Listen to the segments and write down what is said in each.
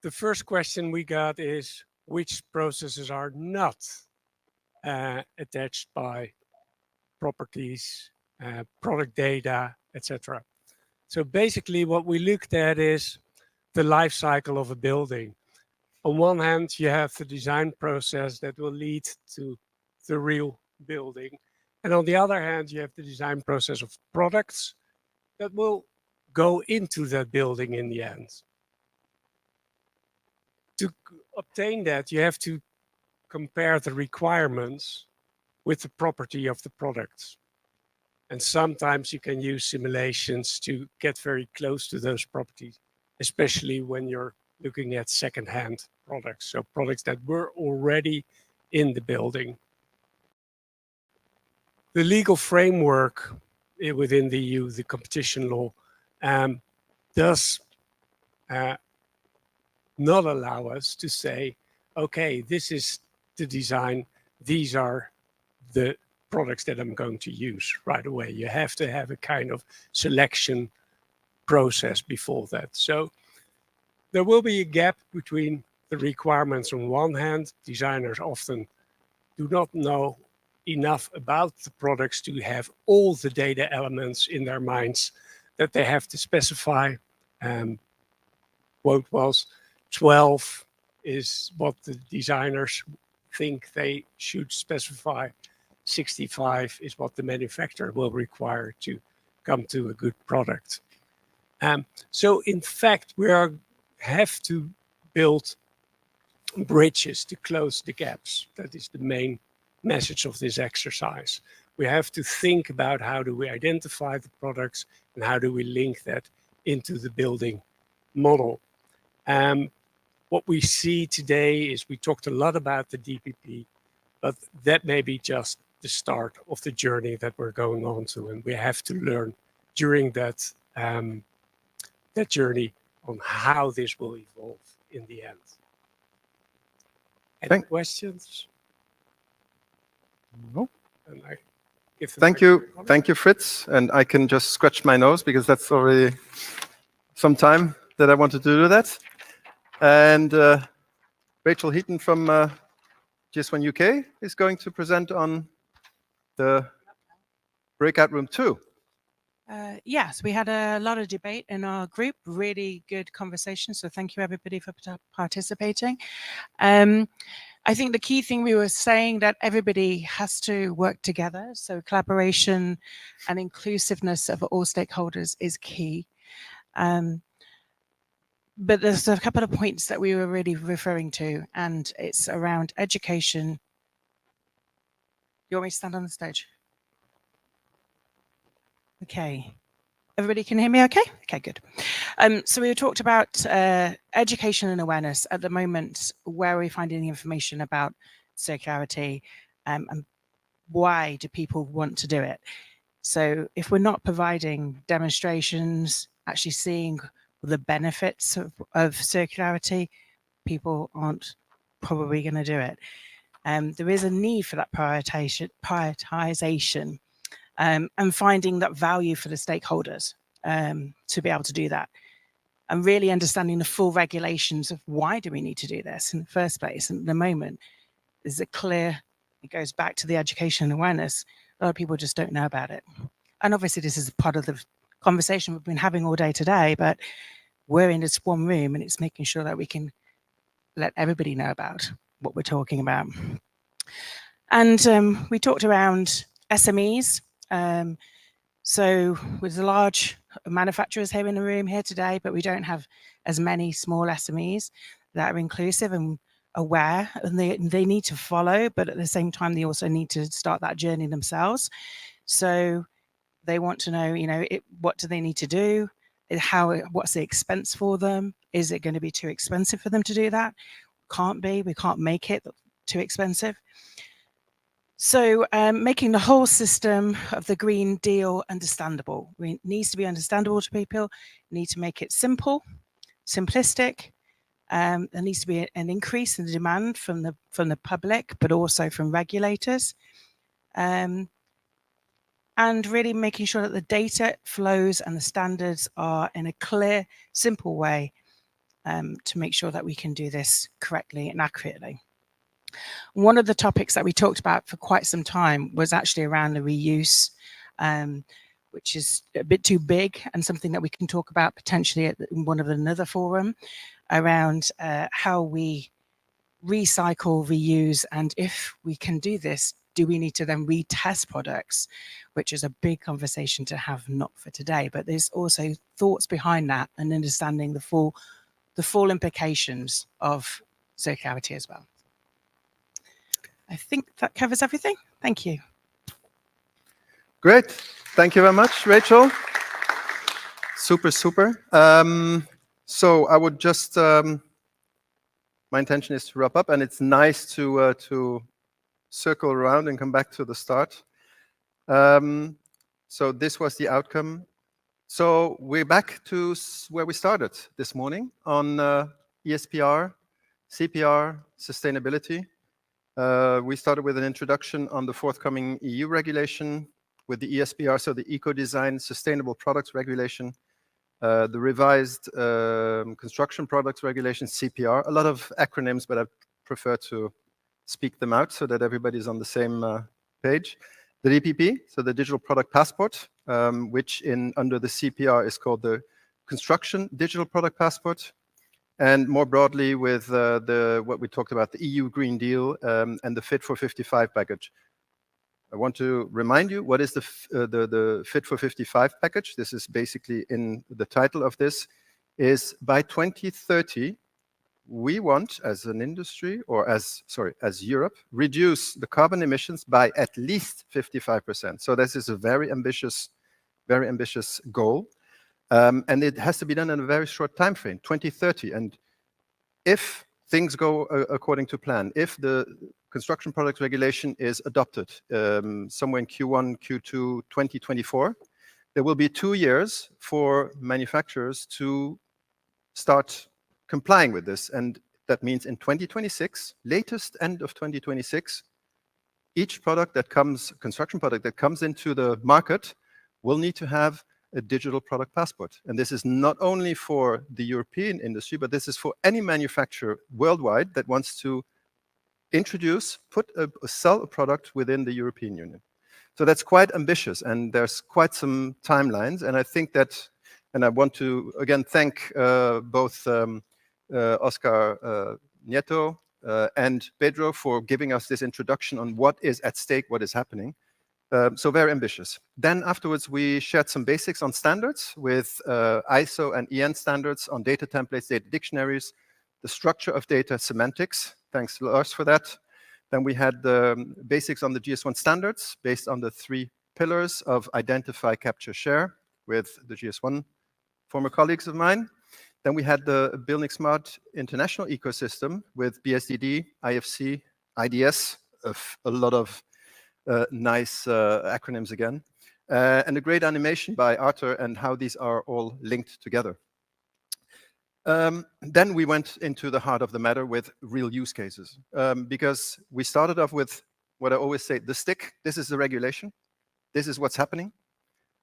the first question we got is, which processes are not attached by properties, product data, etc. So basically what we looked at is the life cycle of a building. On one hand, you have the design process that will lead to the real building. And on the other hand, you have the design process of products that will go into that building in the end. To obtain that, you have to compare the requirements with the property of the products. And sometimes you can use simulations to get very close to those properties, especially when you're looking at second-hand products, so products that were already in the building. The legal framework within the EU, the competition law, does not allow us to say, okay, this is the design, these are the products that I'm going to use right away. You have to have a kind of selection process before that. So there will be a gap between the requirements on one hand. Designers often do not know enough about the products to have all the data elements in their minds that they have to specify. Quote was 12 is what the designers think they should specify. 65 is what the manufacturer will require to come to a good product. So in fact, we have to build bridges to close the gaps. That is the main message of this exercise. We have to think about how do we identify the products and how do we link that into the building model. What we see today is we talked a lot about the DPP, but that may be just the start of the journey that we're going on to, and we have to learn during that that journey on how this will evolve in the end. Any questions? No. And I give Thank you, Fritz. And I can just scratch my nose because that's already some time that I wanted to do that. And Rachel Heaton from GS1 UK is going to present on the breakout room 2. Yes, we had a lot of debate in our group, really good conversation. So thank you everybody for participating. I think the key thing we were saying that everybody has to work together. So collaboration and inclusiveness of all stakeholders is key. But there's a couple of points that we were really referring to, and it's around education. You want me to stand on the stage? Okay. Everybody can hear me okay? Okay, good. So we talked about education and awareness at the moment. Where are we finding the information about circularity, and why do people want to do it? So if we're not providing demonstrations, actually seeing the benefits of circularity, people aren't probably going to do it. There is a need for that prioritization and finding that value for the stakeholders to be able to do that. And really understanding the full regulations of why do we need to do this in the first place. And at the moment, there's a clear, it goes back to the education and awareness. A lot of people just don't know about it. And obviously this is part of the conversation we've been having all day today, but we're in this one room and it's making sure that we can let everybody know about what we're talking about. And we talked around SMEs. So with the large manufacturers here in the room here today, but we don't have as many small SMEs that are inclusive and aware, and they need to follow, but at the same time, they also need to start that journey themselves. So they want to know, what do they need to do? What's the expense for them? Is it going to be too expensive for them to do that? Can't be, we can't make it too expensive. So making the whole system of the Green Deal understandable. It needs to be understandable to people, need to make it simple, simplistic. There needs to be an increase in the demand from the public, but also from regulators. And really making sure that the data flows and the standards are in a clear, simple way to make sure that we can do this correctly and accurately. One of the topics that we talked about for quite some time was actually around the reuse, which is a bit too big and something that we can talk about potentially at one of another forum around how we recycle, reuse, and if we can do this, do we need to then retest products, which is a big conversation to have, not for today, but there's also thoughts behind that and understanding the full implications of circularity as well. I think that covers everything. Thank you. Great. Thank you very much, Rachel. Super, super. So I would just, my intention is to wrap up, and it's nice to circle around and come back to the start. So this was the outcome. So we're back to where we started this morning on ESPR, CPR, sustainability. We started with an introduction on the forthcoming EU regulation with the ESPR, so the Eco-Design Sustainable Products Regulation, the revised Construction Products Regulation, CPR. A lot of acronyms, but I prefer to speak them out so that everybody's on the same page. The DPP, so the Digital Product Passport, which under the CPR is called the Construction Digital Product Passport. And more broadly with what we talked about, the EU Green Deal and the Fit for 55 package. I want to remind you, what is the Fit for 55 package? This is basically in the title of this, is by 2030, we want, as an industry, or as Europe, reduce the carbon emissions by at least 55%. So this is a very ambitious goal. And it has to be done in a very short time frame, 2030. And if things go according to plan, if the construction products regulation is adopted somewhere in Q1, Q2 2024, there will be 2 years for manufacturers to start complying with this. And that means in 2026, latest end of 2026, each product that comes, construction product that comes into the market will need to have a digital product passport. And this is not only for the European industry, but this is for any manufacturer worldwide that wants to introduce, sell a product within the European Union. So that's quite ambitious, and there's quite some timelines. And I think that, and I want to again thank both Oscar Nieto and Pedro for giving us this introduction on what is at stake, what is happening. So very ambitious. Then afterwards, we shared some basics on standards with ISO and EN standards on data templates, data dictionaries, the structure of data, semantics. Thanks, Lars, for that. Then we had the basics on the GS1 standards based on the 3 pillars of identify, capture, share with the GS1 former colleagues of mine. Then we had the buildingSMART international ecosystem with BSDD, IFC, IDS, a lot of nice acronyms again, and a great animation by Arthur and how these are all linked together. Then we went into the heart of the matter with real use cases, because we started off with what I always say, the stick. This is the regulation. This is what's happening.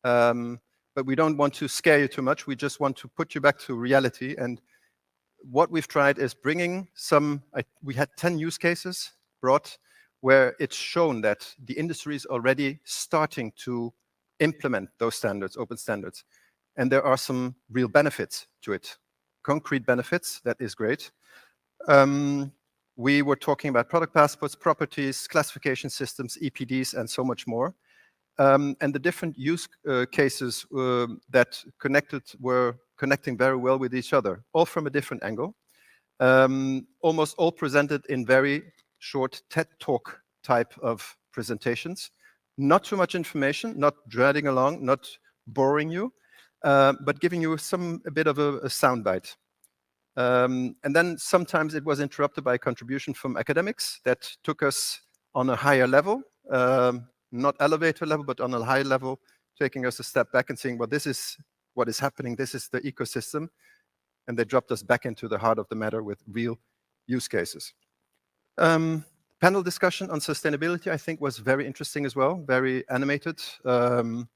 But we don't want to scare you too much. We just want to put you back to reality. And what we've tried is bringing we had 10 use cases brought where it's shown that the industry is already starting to implement those standards, open standards. And there are some real benefits to it, concrete benefits. That is great. We were talking about product passports, properties, classification systems, EPDs, and so much more. And the different use cases that were connecting very well with each other, all from a different angle. Almost all presented in very short TED Talk type of presentations. Not too much information, not dragging along, not boring you, but giving you a bit of a soundbite. And then sometimes it was interrupted by a contribution from academics that took us on a higher level, not elevator level, but on a higher level, taking us a step back and saying, well, this is what is happening. This is the ecosystem. And they dropped us back into the heart of the matter with real use cases. Panel discussion on sustainability, I think, was very interesting as well, very animated, with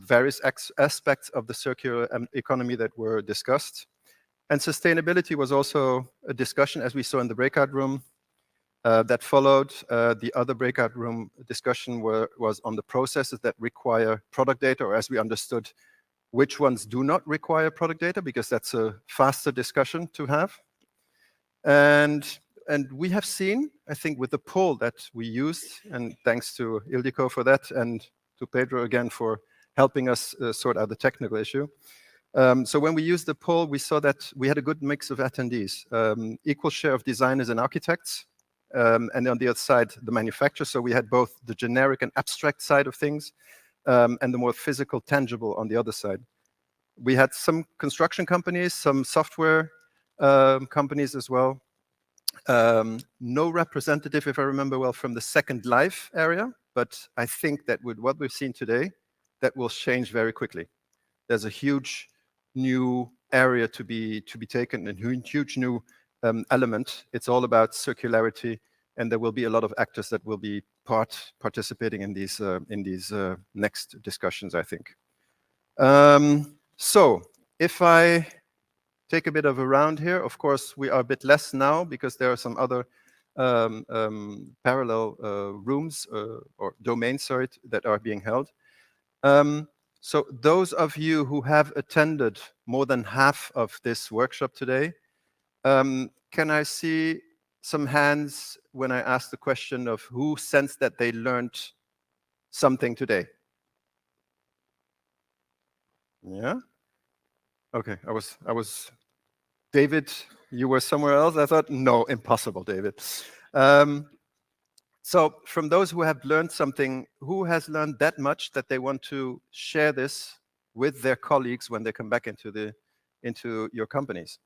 various aspects of the circular economy that were discussed. And sustainability was also a discussion, as we saw in the breakout room, that followed. The other breakout room discussion was on the processes that require product data, or as we understood, which ones do not require product data, because that's a faster discussion to have. And we have seen, I think, with the poll that we used, and thanks to Ildiko for that, and to Pedro again for helping us sort out the technical issue. So when we used the poll, we saw that we had a good mix of attendees, equal share of designers and architects, and on the other side, the manufacturers. So we had both the generic and abstract side of things, and the more physical, tangible on the other side. We had some construction companies, some software companies as well. No representative, if I remember well, from the Second Life area, but I think that with what we've seen today, that will change very quickly. There's a huge new area to be taken, and huge new element. It's all about circularity, and there will be a lot of actors that will be participating in these next discussions, I think. So if I take a bit of a round here, of course, we are a bit less now because there are some other parallel rooms or domains, sorry, that are being held. So those of you who have attended more than half of this workshop today, can I see some hands when I ask the question of who sensed that they learned something today? Yeah? Okay, I was, David, you were somewhere else? I thought, no, impossible, David. So from those who have learned something, who has learned that much that they want to share this with their colleagues when they come back into your companies?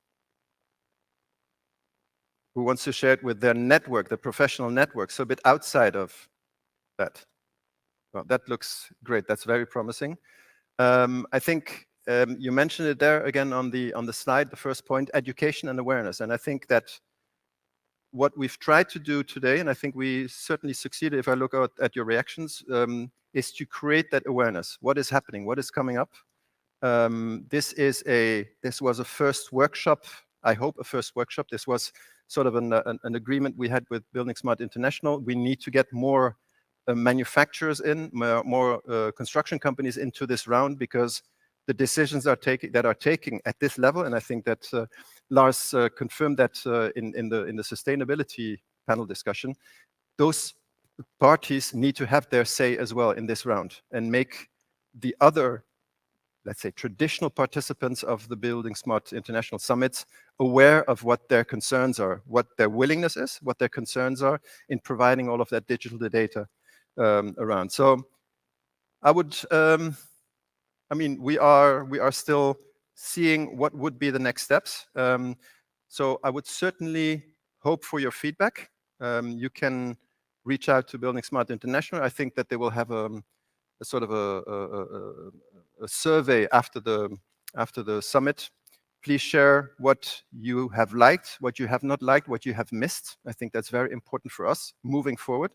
Who wants to share it with their network, the professional network, so a bit outside of that? Well, that looks great. That's very promising. I think you mentioned it there again on the slide, the first point, education and awareness. And I think that what we've tried to do today, and I think we certainly succeeded if I look at your reactions, is to create that awareness. What is happening? What is coming up? This was a first workshop. I hope a first workshop. This was sort of an agreement we had with buildingSMART International. We need to get more manufacturers in, more construction companies into this round, because the decisions that are taking at this level, and I think that Lars confirmed that in the sustainability panel discussion, those parties need to have their say as well in this round and make the other, let's say, traditional participants of the buildingSMART International Summits aware of what their concerns are, what their willingness is, what their concerns are in providing all of that digital data around. So I would, I mean, we are still seeing what would be the next steps. So I would certainly hope for your feedback. You can reach out to buildingSMART International. I think that they will have a sort of a survey after the summit. Please share what you have liked, what you have not liked, what you have missed. I think that's very important for us moving forward.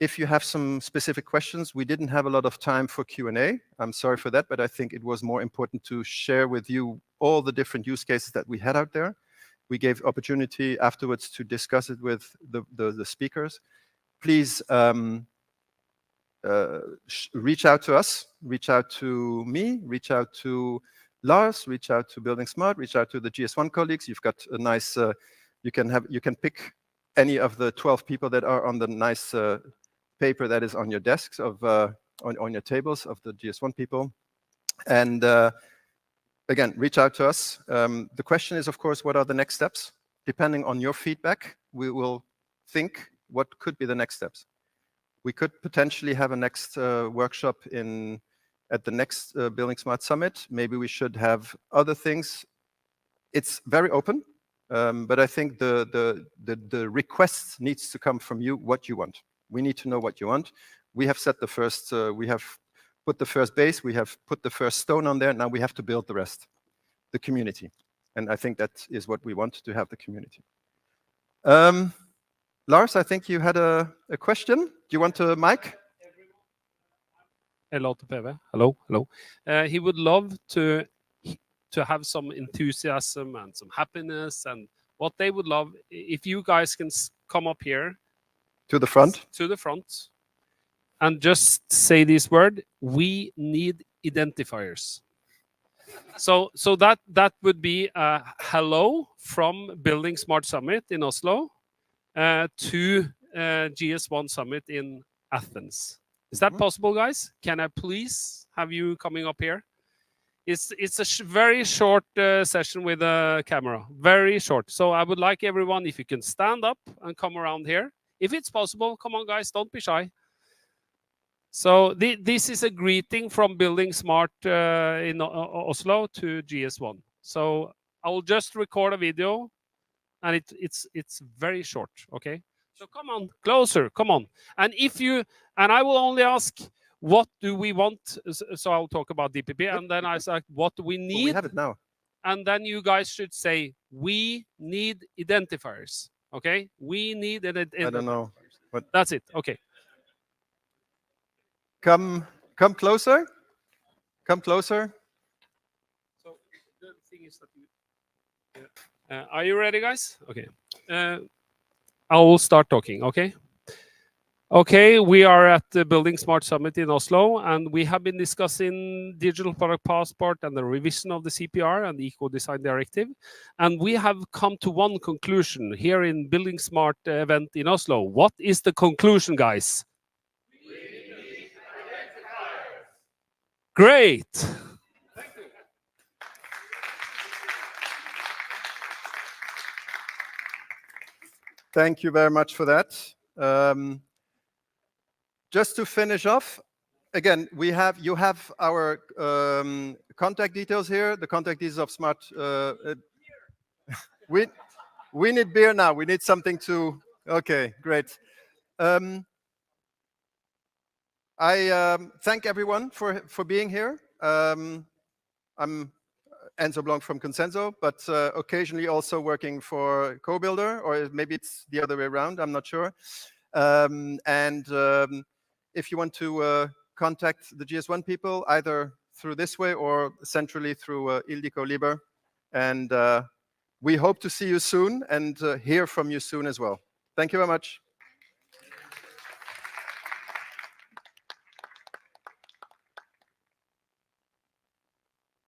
If you have some specific questions, we didn't have a lot of time for Q&A. I'm sorry for that, but I think it was more important to share with you all the different use cases that we had out there. We gave opportunity afterwards to discuss it with the speakers. Please reach out to us, reach out to me, reach out to Lars, reach out to buildingSMART, reach out to the GS1 colleagues. You've got a nice, you can pick any of the 12 people that are on the nice paper that is on your desks of on your tables of the GS1 people. And again, reach out to us. The question is, of course, what are the next steps? Depending on your feedback, we will think what could be the next steps. We could potentially have a next workshop at the next buildingSMART Summit. Maybe we should have other things. It's very open, but I think the request needs to come from you, what you want. We need to know what you want. We have set the first, we have put the first base, we have put the first stone on there. Now we have to build the rest, the community. And I think that is what we want, to have the community. Lars, I think you had a question. Do you want a mic? Hello to PV. Hello, hello. He would love to to have some enthusiasm and some happiness, and what they would love if you guys can come up here To the front. to the front and just say this word: we need identifiers. So that would be a hello from Building Smart Summit in Oslo to GS1 Summit in Athens. Is that possible, guys? Can I please have you coming up here? It's a very short session with a camera, very short. So I would like everyone, if you can stand up and come around here. If it's possible, come on, guys, don't be shy. So this is a greeting from Building Smart in Oslo to GS1. So I will just record a video, and it's very short, okay? So come on, closer, come on. And I will only ask, what do we want? So I'll talk about DPP, and then I say, what do we need? Well, we have it now. And then you guys should say, we need identifiers, okay? We need an identifier. I don't know. What? That's it, okay. Come closer. Come closer. So the thing is that are you ready, guys? Okay. I will start talking, okay? Okay, we are at the Building Smart Summit in Oslo, and we have been discussing digital product passport and the revision of the CPR and the Eco Design Directive. And we have come to one conclusion here in Building Smart event in Oslo. What is the conclusion, guys? Great. Thank you. Thank you very much for that. Just to finish off, again, you have our contact details here. The contact details of Smart. We need beer now. We need something to. Okay, great. I thank everyone for being here. I'm Enzo Blanc from Consenso, but occasionally also working for CoBuilder, or maybe it's the other way around, I'm not sure. If you want to contact the GS1 people, either through this way or centrally through Ildiko Liber. And we hope to see you soon and hear from you soon as well. Thank you very much.